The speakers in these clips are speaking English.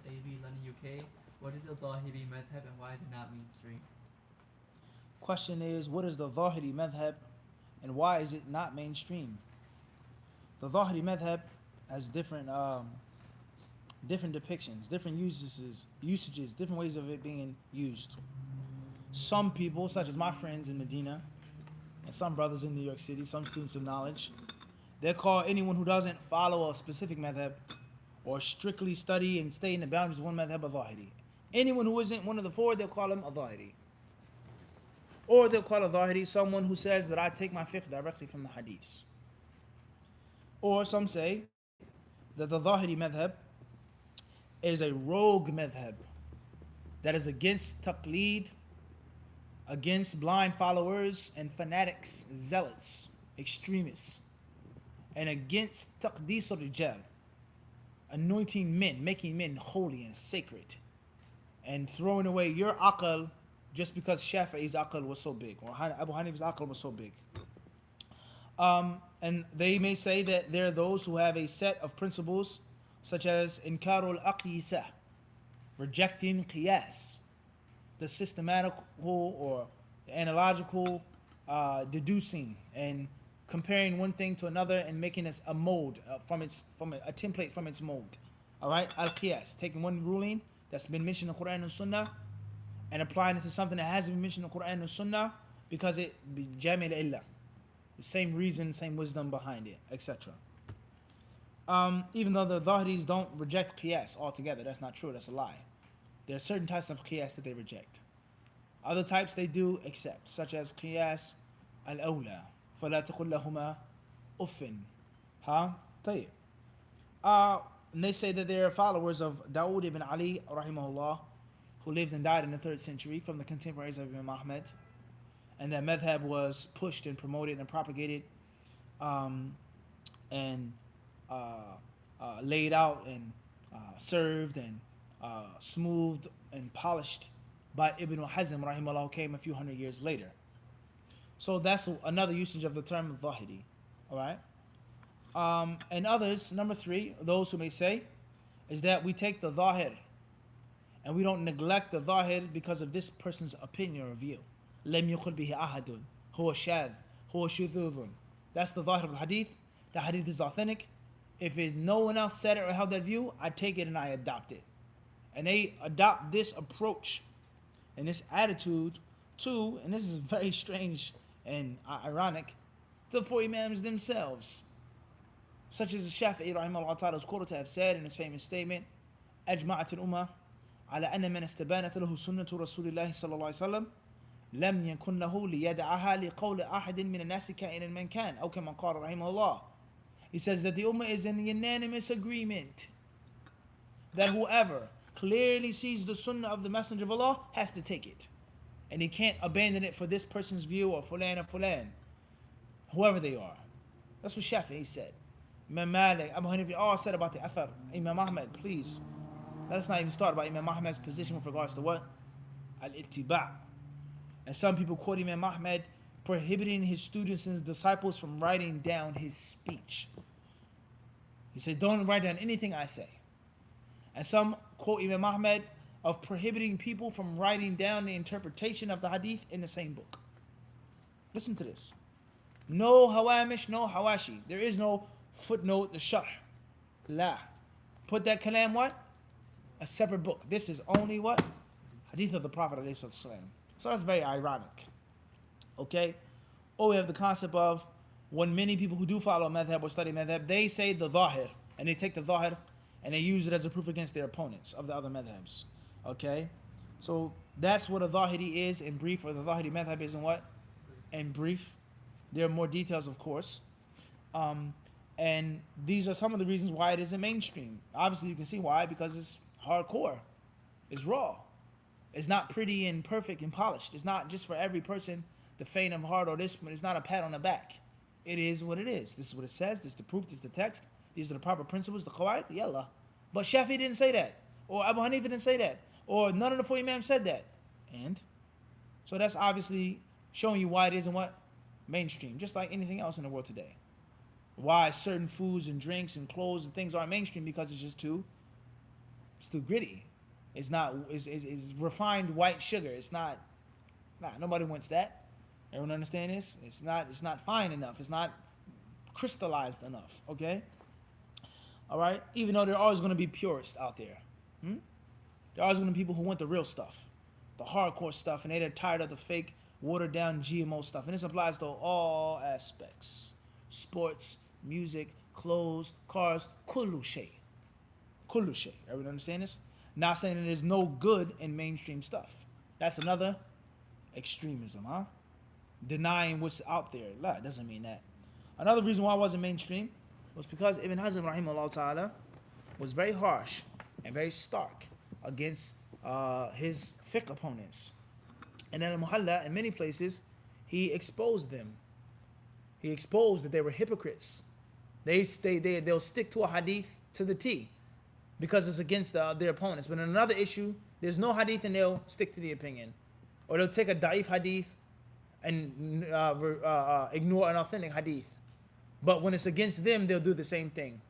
AB, London, UK. What is the Zahiri madhab and why is it not mainstream? Question is, what is the Zahiri madhab and why is it not mainstream? The Zahiri madhab has different depictions, different usages, different ways of it being used. Some people, such as my friends in Medina and some brothers in New York City, some students of knowledge, they call anyone who doesn't follow a specific madhab or strictly study and stay in the boundaries of one madhab a Zahiri. Anyone who isn't one of the four, they'll call him a Zahiri. Or they'll call a Zahiri someone who says that I take my fiqh directly from the hadiths. Or some say that the Zahiri madhab is a rogue madhab that is against taqleed, against blind followers and fanatics, zealots, extremists, and against taqdis al-rijal, anointing men, making men holy and sacred, and throwing away your aql just because Shafi'i's aql was so big, or Abu Hanifa's aql was so big. And they may say that there are those who have a set of principles such as inkarul aqisa, rejecting qiyas, the systematical or analogical deducing and comparing one thing to another and making it a mold from a template from its mold. All right, al qiyas, taking one ruling that's been mentioned in the Quran and Sunnah and applying it to something that hasn't been mentioned in the Quran and Sunnah because it be jamil illah, the same reason, same wisdom behind it, etc. Even though the Zahiris don't reject qiyas altogether, that's not true. That's a lie. There are certain types of qiyas that they reject. Other types they do accept, such as qiyas al-awla. فَلَا تَقُلْ لَهُمَا أُفٍّ. طيب. And they say that they are followers of Dawood ibn Ali, rahimahullah, who lived and died in the 3rd century from the contemporaries of Imam Ahmed. And that madhab was pushed and promoted and propagated and laid out and served and smoothed and polished by Ibn Hazm rahimahullah, who came a few hundred years later. So that's another usage of the term Zahiri. All right. And others, number 3, those who may say, is that we take the Zahir and we don't neglect the Zahir because of this person's opinion or view. لم يقل به أحد هو شاذ هو شذوذ. That's the Zahir of the Hadith. The Hadith is authentic. If no one else said it or held that view, I take it and I adopt it. And they adopt this approach and this attitude too, and this is very strange and ironic, to the 4 Imams themselves. Such as Shafi'i rahimahullah ta'ala is quoted to have said in his famous statement, أجمعت الأمة على أن من استبانت له سنة رسول الله صلى الله عليه وسلم لم يكن له ليدعها لقول أحد من الناس كائنا من كان أو كما قال رحمه الله. He says that the Ummah is in unanimous agreement that whoever clearly sees the Sunnah of the Messenger of Allah has to take it. And he can't abandon it for this person's view or fulan, whoever they are. That's what Shafi'i said. Imam Malik, Abu Hanifa all said about the Athar. Imam Ahmed, please, let us not even start about Imam Ahmed's position with regards to what? Al-ittiba'. And some people quote Imam Ahmed prohibiting his students and his disciples from writing down his speech. He says, don't write down anything I say. And some quote Imam Ahmed of prohibiting people from writing down the interpretation of the hadith in the same book. Listen to this. No hawamish, no hawashi. There is no footnote, the sharh. La. Put that kalam what? A separate book. This is only what? Hadith of the Prophet ﷺ. So that's very ironic. Okay? Or we have the concept of when many people who do follow madhab or study madhab, they say the zahir, and they take the zahir and they use it as a proof against their opponents of the other madhabs. Okay? So that's what a zahiri is in brief, or the zahiri madhab is in what? In brief. There are more details, of course. And these are some of the reasons why it isn't mainstream. Obviously, you can see why, because it's hardcore. It's raw. It's not pretty and perfect and polished. It's not just for every person, the faint of heart or this, but it's not a pat on the back. It is what it is. This is what it says. This is the proof. This is the text. These are the proper principles, the qawaid, yallah. But Shafi didn't say that. Or Abu Hanifa didn't say that. Or none of the 4 Imams said that. And so that's obviously showing you why it isn't what? Mainstream. Just like anything else in the world today. Why certain foods and drinks and clothes and things aren't mainstream, because it's just too It's too gritty. It's not. It's refined white sugar. It's not. Nah, nobody wants that. Everyone understand this? It's not. It's not fine enough. It's not crystallized enough. Okay. All right. Even though there are always going to be purists out there. There are always going to be people who want the real stuff, the hardcore stuff, and they're tired of the fake, watered down GMO stuff. And this applies to all aspects: sports, music, clothes, cars, kullu shay. Kullu shay. Everyone understand this? Not saying that there's no good in mainstream stuff. That's another extremism, huh? Denying what's out there. La, it doesn't mean that. Another reason why it wasn't mainstream was because Ibn Hazm rahimahullah ta'ala was very harsh and very stark against his fiqh opponents. And then al-Muhalla, in many places, he exposed them. He exposed that they were hypocrites. They'll stick to a hadith to the T because it's against their opponents. But in another issue, there's no hadith and they'll stick to the opinion. Or they'll take a da'if hadith and ignore an authentic hadith. But when it's against them, they'll do the same thing.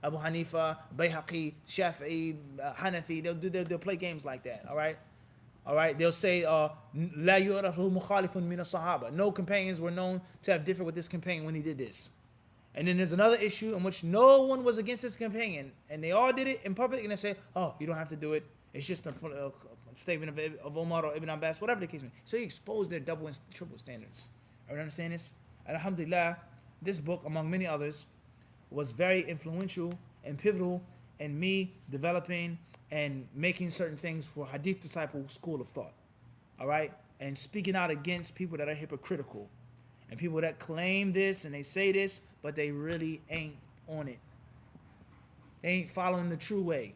Abu Hanifa, Bayhaqi, Shafi'i, Hanafi, they'll play games like that, all right? They'll say, La yu'rafu mukhalifun min as-sahaba. No companions were known to have differed with this companion when he did this. And then there's another issue in which no one was against this companion, and they all did it in public, and they say, oh, you don't have to do it. It's just a statement of Omar or Ibn Abbas, whatever the case may be. So he exposed their double and triple standards. Everyone understand this? And alhamdulillah, this book, among many others, was very influential and pivotal in me developing and making certain things for HadithDisciple school of thought. All right? And speaking out against people that are hypocritical and people that claim this and they say this, but they really ain't on it. They ain't following the true way.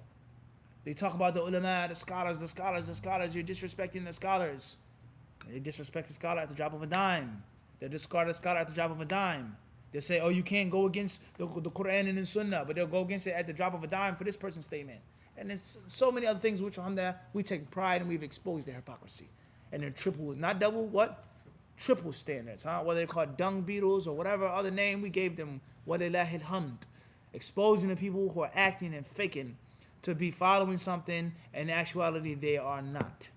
They talk about the ulama, the scholars. You're disrespecting the scholars. They disrespect the scholar at the drop of a dime. They discard the scholar at the drop of a dime. They'll say, oh, you can't go against the Quran and the Sunnah, but they'll go against it at the drop of a dime for this person's statement. And there's so many other things which, alhamdulillah, we take pride and we've exposed their hypocrisy. And they're triple, not double, what? Triple standards, huh? Whether they're called dung beetles or whatever other name we gave them, walillahi alhamd. Exposing the people who are acting and faking to be following something, and in actuality they are not.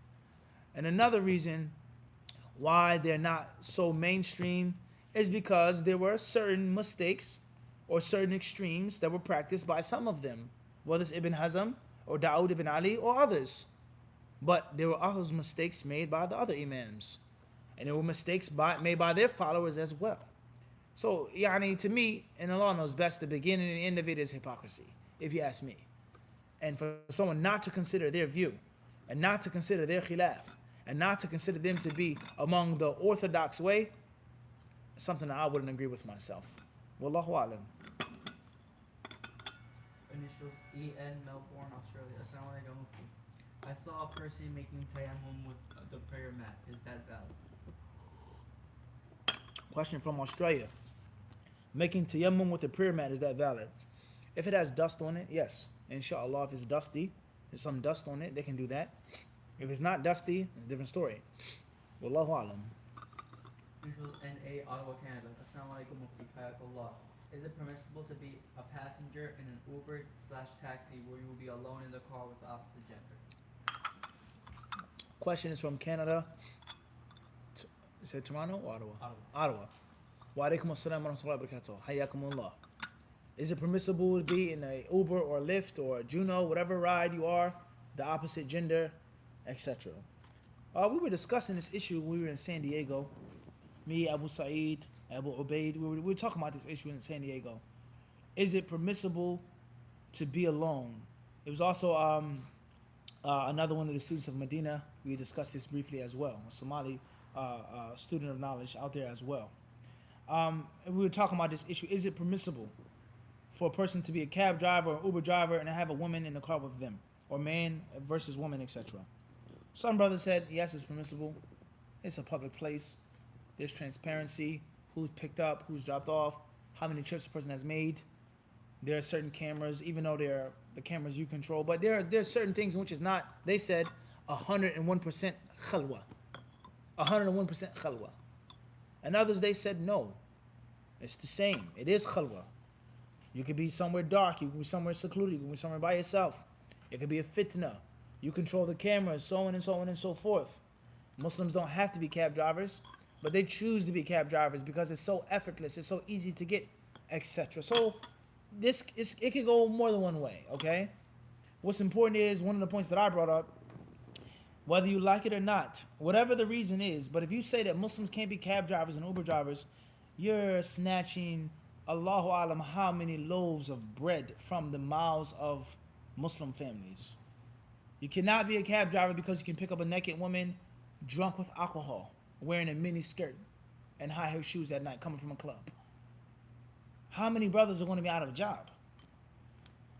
And another reason why they're not so mainstream is because there were certain mistakes or certain extremes that were practiced by some of them, whether it's Ibn Hazm or Dawood ibn Ali or others. But there were other mistakes made by the other imams. And there were mistakes made by their followers as well. So, to me, and Allah knows best, the beginning and the end of it is hypocrisy, if you ask me. And for someone not to consider their view, and not to consider their khilaf, and not to consider them to be among the orthodox way, something that I wouldn't agree with myself. Wallahu alam. Initials EN, Melbourne, Australia. Assalamu alaikum mufti. I saw a person making tayammum with the prayer mat. Is that valid? Question from Australia. Making tayammum with a prayer mat, is that valid? If it has dust on it, yes. Inshallah, if it's dusty, there's some dust on it, they can do that. If it's not dusty, it's a different story. Wallahu alam. Initials NA, Ottawa, Canada. Assalamu alaikum mufti. Hayakallah. Is it permissible to be a passenger in an Uber/taxi where you will be alone in the car with the opposite gender? Question is from Canada. You said Toronto or Ottawa? Ottawa. Wa alaikum assalam wa rahmatullahi wa barakatuh. Hayyakumullah. Is it permissible to be in a Uber or Lyft or a Juno, whatever ride you are, the opposite gender, etc.? We were discussing this issue when we were in San Diego. Me, Abu Sa'id, Abu Ubaid, we were talking about this issue in San Diego. Is it permissible to be alone? It was also another one of the students of Medina. We discussed this briefly as well. A Somali student of knowledge out there as well. And we were talking about this issue. Is it permissible for a person to be a cab driver or Uber driver and have a woman in the car with them? Or man versus woman, etc.? Some brothers said, yes, it's permissible. It's a public place. There's transparency. Who's picked up, who's dropped off, how many trips a person has made. There are certain cameras, even though they're the cameras you control. But there's certain things in which is not, they said, 101% khalwa. 101% khalwa. And others, they said, no. It's the same. It is khalwa. You could be somewhere dark. You can be somewhere secluded. You can be somewhere by yourself. It could be a fitna. You control the camera, so on and so on and so forth. Muslims don't have to be cab drivers, but they choose to be cab drivers because it's so effortless, it's so easy to get, etc. So it could go more than one way, okay? What's important is one of the points that I brought up, whether you like it or not, whatever the reason is, but if you say that Muslims can't be cab drivers and Uber drivers, you're snatching Allahu Alam how many loaves of bread from the mouths of Muslim families. You cannot be a cab driver because you can pick up a naked woman drunk with alcohol, wearing a mini skirt and high heel shoes at night coming from a club. How many brothers are going to be out of a job?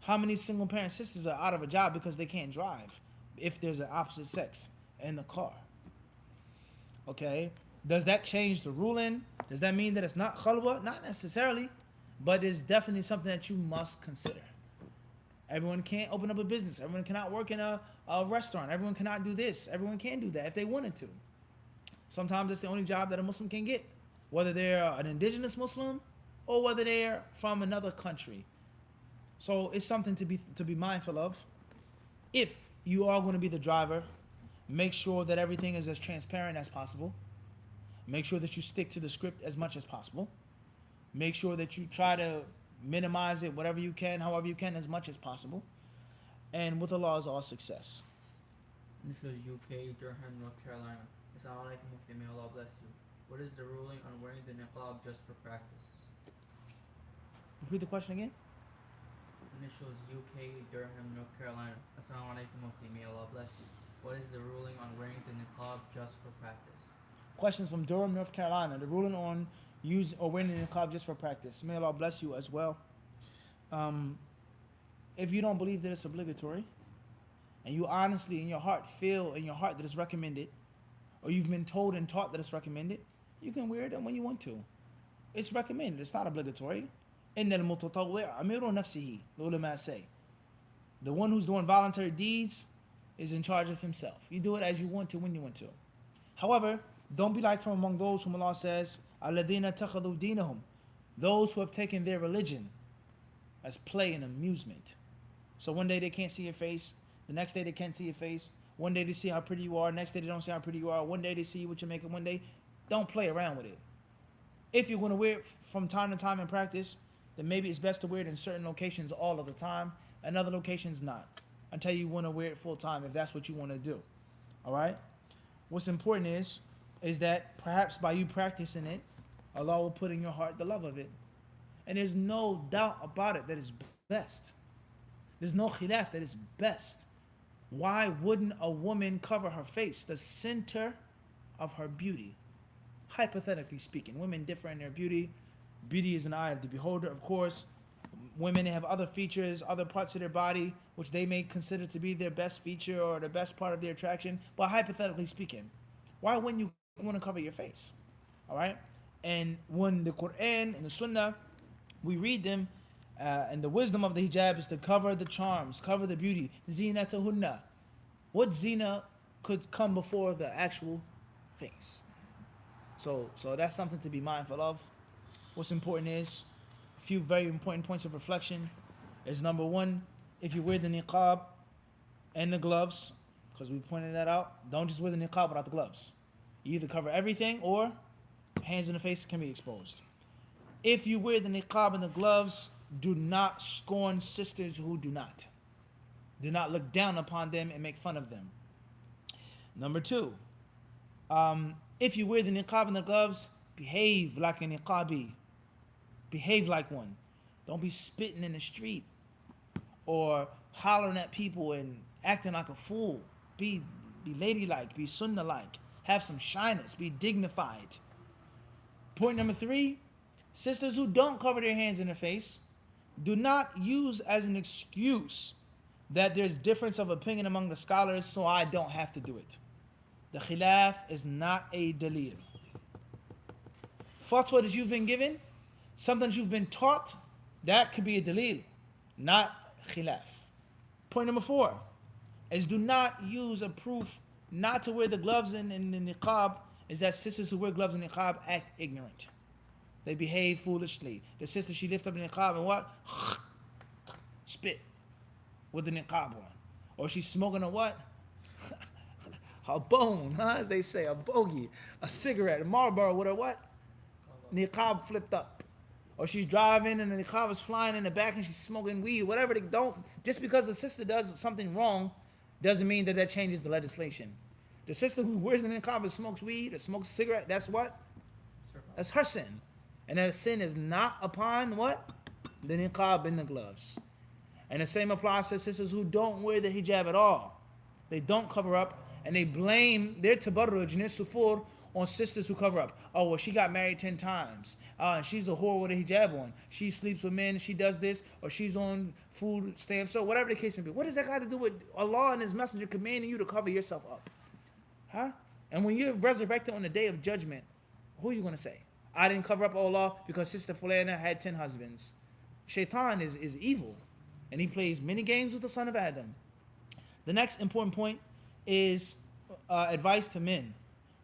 How many single parent sisters are out of a job because they can't drive if there's an opposite sex in the car? Okay, does that change the ruling? Does that mean that it's not khalwa? Not necessarily, but it's definitely something that you must consider. Everyone can't open up a business. Everyone cannot work in a restaurant. Everyone cannot do this. Everyone can do that if they wanted to. Sometimes it's the only job that a Muslim can get, whether they're an indigenous Muslim or whether they're from another country. So it's something to be mindful of. If you are going to be the driver, make sure that everything is as transparent as possible. Make sure that you stick to the script as much as possible. Make sure that you try to minimize it whatever you can, however you can, as much as possible. And with Allah is all success. This is UK, Durham, North Carolina. Assalamu alaikum, Mufti. May Allah bless you. What is the ruling on wearing the niqab just for practice? Repeat the question again. Initials UK, Durham, North Carolina. Assalamu alaikum, Mufti. May Allah bless you. What is the ruling on wearing the niqab just for practice? Questions from Durham, North Carolina. The ruling on use or wearing the niqab just for practice. May Allah bless you as well. If you don't believe that it's obligatory, and you honestly in your heart feel in your heart that it's recommended, or you've been told and taught that it's recommended, you can wear it when you want to. It's recommended. It's not obligatory. إِنَّ الْمُتَطَوِّعَ أَمِيرُ نَفْسِهِ, the ulama say. The one who's doing voluntary deeds is in charge of himself. You do it as you want to, when you want to. However, don't be like from among those whom Allah says, الَّذِينَ اتَّخَذُوا دِينَهُم, those who have taken their religion as play and amusement. So one day they can't see your face, the next day they can't see your face, one day they see how pretty you are, next day they don't see how pretty you are, one day they see what you're making, one day. Don't play around with it. If you're going to wear it from time to time in practice, then maybe it's best to wear it in certain locations all of the time, and other locations not, until you want to wear it full time if that's what you want to do. All right? What's important is that perhaps by you practicing it, Allah will put in your heart the love of it. And there's no doubt about it that it's best. There's no khilaf that it's best. Why wouldn't a woman cover her face, the center of her beauty? Hypothetically speaking, women differ in their beauty. Beauty is an eye of the beholder, of course. Women have other features, other parts of their body, which they may consider to be their best feature or the best part of their attraction. But hypothetically speaking, why wouldn't you want to cover your face? All right? And when the Quran and the Sunnah, we read them, and the wisdom of the hijab is to cover the charms, cover the beauty. Zinatahunna. What zina could come before the actual face? So that's something to be mindful of. What's important is, a few very important points of reflection is number one, if you wear the niqab and the gloves, because we pointed that out, don't just wear the niqab without the gloves. You either cover everything or hands in the face can be exposed. If you wear the niqab and the gloves, do not scorn sisters who do not. Do not look down upon them and make fun of them. Number two, if you wear the niqab and the gloves, behave like a niqabi. Behave like one. Don't be spitting in the street or hollering at people and acting like a fool. Be ladylike, be sunnah-like. Have some shyness, be dignified. Point number three, sisters who don't cover their hands in their face, do not use as an excuse that there's difference of opinion among the scholars, so I don't have to do it. The khilaf is not a dalil. Fatwa that you've been given, something that you've been taught, that could be a dalil, not khilaf. Point number four is do not use a proof not to wear the gloves in the niqab is that sisters who wear gloves and niqab act ignorant. They behave foolishly. The sister, she lift up the niqab and what? Spit with the niqab on. Or she's smoking a what? A bone, huh? As they say, a bogey, a cigarette, a Marlboro with a what? Niqab flipped up. Or she's driving and the niqab is flying in the back and she's smoking weed. Whatever they don't, just because the sister does something wrong doesn't mean that changes the legislation. The sister who wears the niqab and smokes weed or smokes a cigarette, that's what? That's her sin. And that sin is not upon what? The niqab and the gloves. And the same applies to sisters who don't wear the hijab at all. They don't cover up, and they blame their tabarruj and their sufur on sisters who cover up. Oh, well, she got married 10 times. And she's a whore with a hijab on. She sleeps with men, she does this, or she's on food stamps, or whatever the case may be. What does that got to do with Allah and His Messenger commanding you to cover yourself up? Huh? And when you're resurrected on the day of judgment, who are you going to say? I didn't cover up Allah because Sister Fulana had 10 husbands. Shaitan is evil, and he plays many games with the son of Adam. The next important point is advice to men,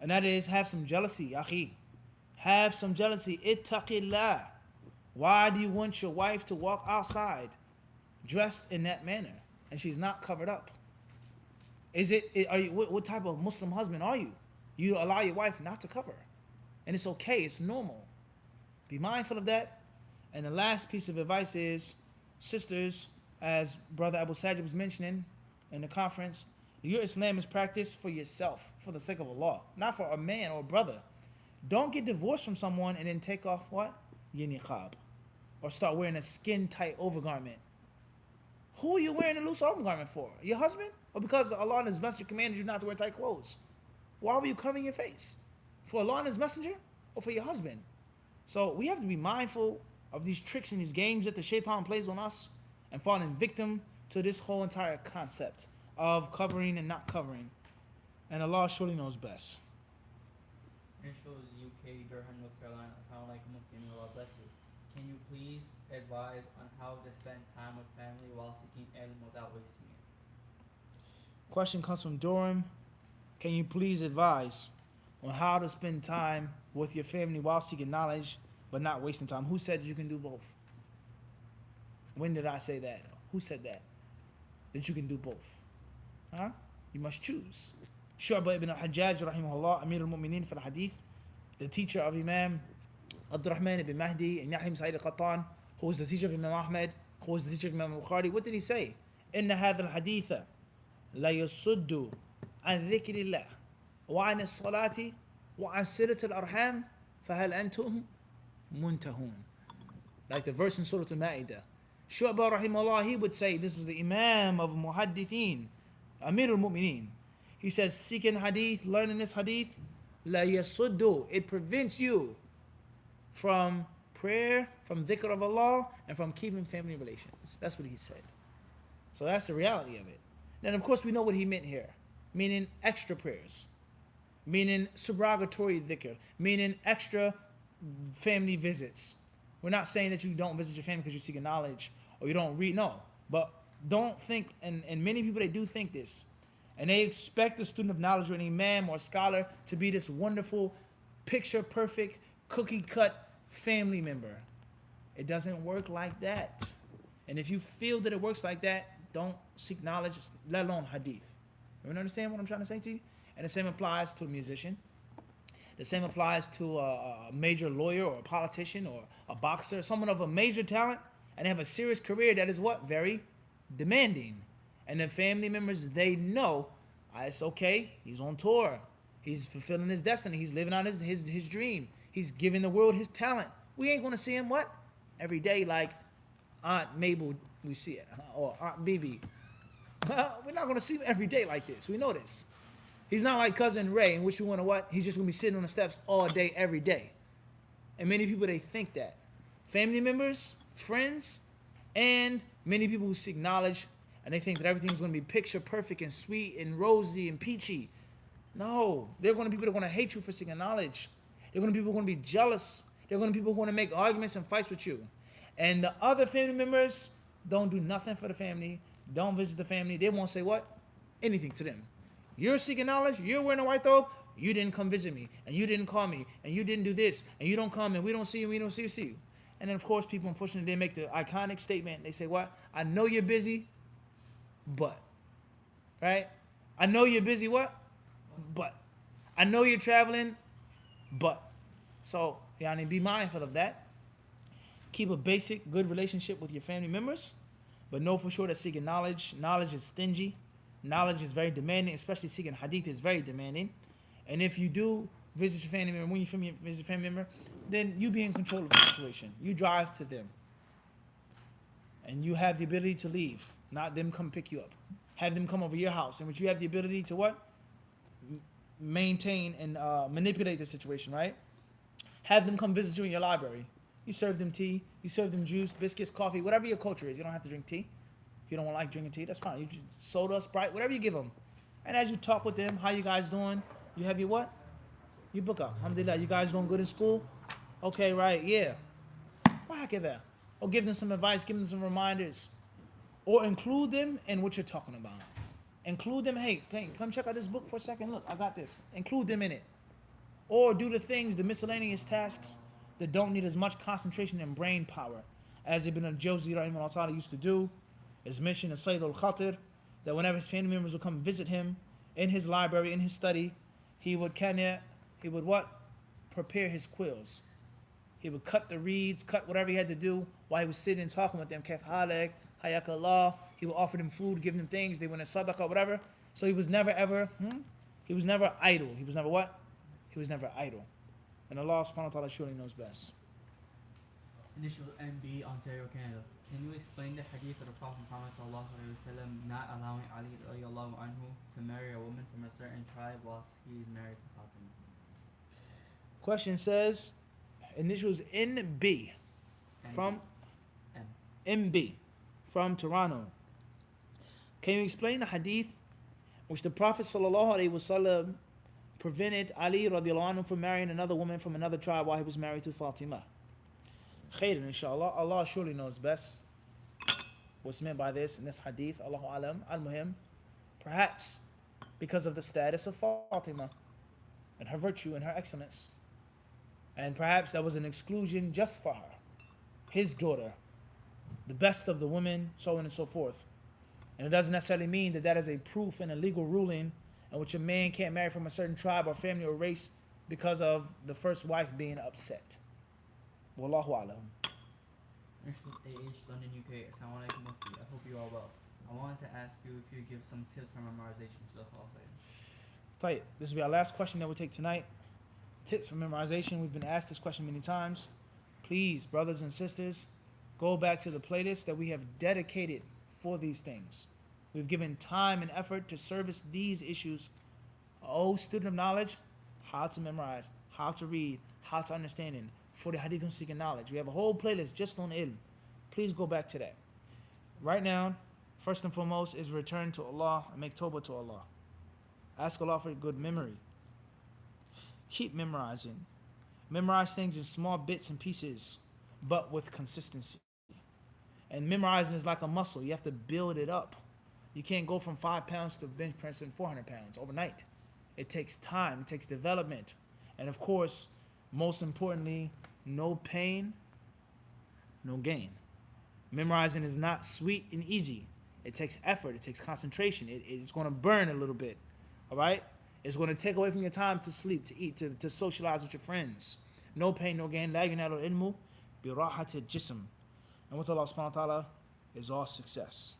and that is have some jealousy, akhi. Have some jealousy. Ittaqillah. Why do you want your wife to walk outside dressed in that manner and she's not covered up? What type of Muslim husband are you? You allow your wife not to cover. And it's okay, it's normal. Be mindful of that. And the last piece of advice is, sisters, as Brother Abu Sajid was mentioning in the conference, your Islam is practiced for yourself, for the sake of Allah, not for a man or a brother. Don't get divorced from someone and then take off what? Your niqab. Or start wearing a skin-tight overgarment. Who are you wearing a loose overgarment for? Your husband? Or because Allah and His Messenger commanded you not to wear tight clothes? Why were you covering your face? For Allah and His Messenger? Or for your husband? So we have to be mindful of these tricks and these games that the shaitan plays on us and falling victim to this whole entire concept of covering and not covering. And Allah surely knows best. It shows UK, Durham, North Carolina. Assalamu alaikum, Mufti, and Allah bless you. Can you please advise on how to spend time with family while seeking ilm without wasting it? Question comes from Durham. Can you please advise on how to spend time with your family while seeking knowledge but not wasting time? Who said you can do both? When did I say that? Who said that? That you can do both? Huh? You must choose. Shu'bah ibn al-Hajjaj, rahimahullah, Amir al-Mu'mineen for the Hadith, the teacher of Imam Abdurrahman ibn Mahdi and Yahim Sa'id al-Qattan, who was the teacher of Imam Ahmed, who was the teacher of Imam Bukhari. What did he say? إن هذا الحديث لا يصد عن ذكر الله وعن الصلاة وعن صلة الأرحام فهل أنتم منتهون. Like the verse in Surah Al-Ma'idah. Shu'bah rahimahullah, he would say, this was the Imam of Muhaddithin, Amir al-Mu'mineen. He says, seeking hadith, learning this hadith, la yasuddu, it prevents you from prayer, from dhikr of Allah, and from keeping family relations. That's what he said. So that's the reality of it. Then of course we know what he meant here, meaning extra prayers, meaning subrogatory dhikr, meaning extra family visits. We're not saying that you don't visit your family because you're seeking knowledge or you don't read, no. But don't think, and many people, they do think this, and they expect a student of knowledge or an imam or a scholar to be this wonderful, picture-perfect, cookie-cut family member. It doesn't work like that. And if you feel that it works like that, don't seek knowledge, let alone hadith. You understand what I'm trying to say to you? And the same applies to a musician. The same applies to a major lawyer or a politician or a boxer, someone of a major talent, and they have a serious career that is what? Very demanding. And the family members, they know, it's okay, he's on tour, he's fulfilling his destiny, he's living out his dream, he's giving the world his talent. We ain't going to see him what? Every day like Aunt Mabel, we see it, or Aunt Bibi. We're not going to see him every day like this. We know this. He's not like Cousin Ray, in which we want to what? He's just going to be sitting on the steps all day, every day. And many people, they think that. Family members, friends, and many people who seek knowledge, and they think that everything's going to be picture perfect and sweet and rosy and peachy. No, there are going to be people that are going to hate you for seeking knowledge. There are going to be people who are going to be jealous. There are going to be people who want to make arguments and fights with you. And the other family members don't do nothing for the family, don't visit the family. They won't say what? Anything to them. You're seeking knowledge, you're wearing a white robe, you didn't come visit me, and you didn't call me, and you didn't do this, and you don't come, and we don't see you, we don't see you. And then, of course, people, unfortunately, they make the iconic statement. They say, what? I know you're busy, but right? I know you're busy, what? But. I know you're traveling, but. So, yani, be mindful of that. Keep a basic, good relationship with your family members, but know for sure that seeking knowledge is stingy. Knowledge is very demanding, especially seeking hadith is very demanding. And if you do visit your family member, when you visit your family member, then you be in control of the situation. You drive to them, and you have the ability to leave, not them come pick you up. Have them come over your house, in which you have the ability to what? Maintain and manipulate the situation, right? Have them come visit you in your library. You serve them tea, you serve them juice, biscuits, coffee, whatever your culture is. You don't have to drink tea. If you don't like drinking tea, that's fine. You just soda, Sprite, whatever you give them. And as you talk with them, how you guys doing? You have your what? You book up. Alhamdulillah, you guys doing good in school? Okay, right, yeah. Why give that? Or give them some advice, give them some reminders. Or include them in what you're talking about. Include them, hey, come check out this book for a second. Look, I got this. Include them in it. Or do the things, the miscellaneous tasks that don't need as much concentration and brain power as Ibn al-Jawzi rahimahullah used to do. Is mentioned in Sayyid al-Khatir that whenever his family members would come visit him in his library, in his study, he would what? Prepare his quills. He would cut the reeds, cut whatever he had to do while he was sitting and talking with them. Kayf halak, hayakallah. He would offer them food, give them things. They went in sadaqah, whatever. So he was never ever, he was never idle. He was never what? He was never idle. And Allah subhanahu wa ta'ala surely knows best. Initial MB, Ontario, Canada. Can you explain the hadith of the Prophet Muhammad sallallahu alaihi wasallam not allowing Ali radiallahu anhu to marry a woman from a certain tribe whilst he is married to Fatima? Question says, initials NB from MB from Toronto. Can you explain the hadith which the Prophet sallallahu alaihi wasallam prevented Ali radiallahu anhu from marrying another woman from another tribe while he was married to Fatima? Khairan, inshallah. Allah surely knows best what's meant by this in this hadith. Allahu alam, al-muhim. Perhaps because of the status of Fatima and her virtue and her excellence. And perhaps that was an exclusion just for her, his daughter, the best of the women, so on and so forth. And it doesn't necessarily mean that that is a proof and a legal ruling in which a man can't marry from a certain tribe or family or race because of the first wife being upset. Wallahu alam. London, UK. Assalamu alaikum, Mufti. I hope you are well. I wanted to ask you if you give some tips for memorization. Tight. This will be our last question that we'll take tonight. Tips for memorization. We've been asked this question many times. Please, brothers and sisters, go back to the playlist that we have dedicated for these things. We've given time and effort to service these issues. Oh, student of knowledge, how to memorize, how to read, how to understand it. For the hadith and seeking knowledge, we have a whole playlist just on ilm. Please go back to that. Right now, first and foremost is return to Allah and make tawbah to Allah. Ask Allah for good memory. Keep memorizing. Memorize things in small bits and pieces, but with consistency. And memorizing is like a muscle. You have to build it up. You can't go from 5 pounds to bench pressing 400 pounds overnight. It takes time. It takes development. And of course, most importantly, no pain, no gain. Memorizing is not sweet and easy. It takes effort. It takes concentration. It's going to burn a little bit. All right? It's going to take away from your time to sleep, to eat, to socialize with your friends. No pain, no gain. La yunalu ilmu bi rahatil jism. And with Allah subhanahu wa ta'ala is all success.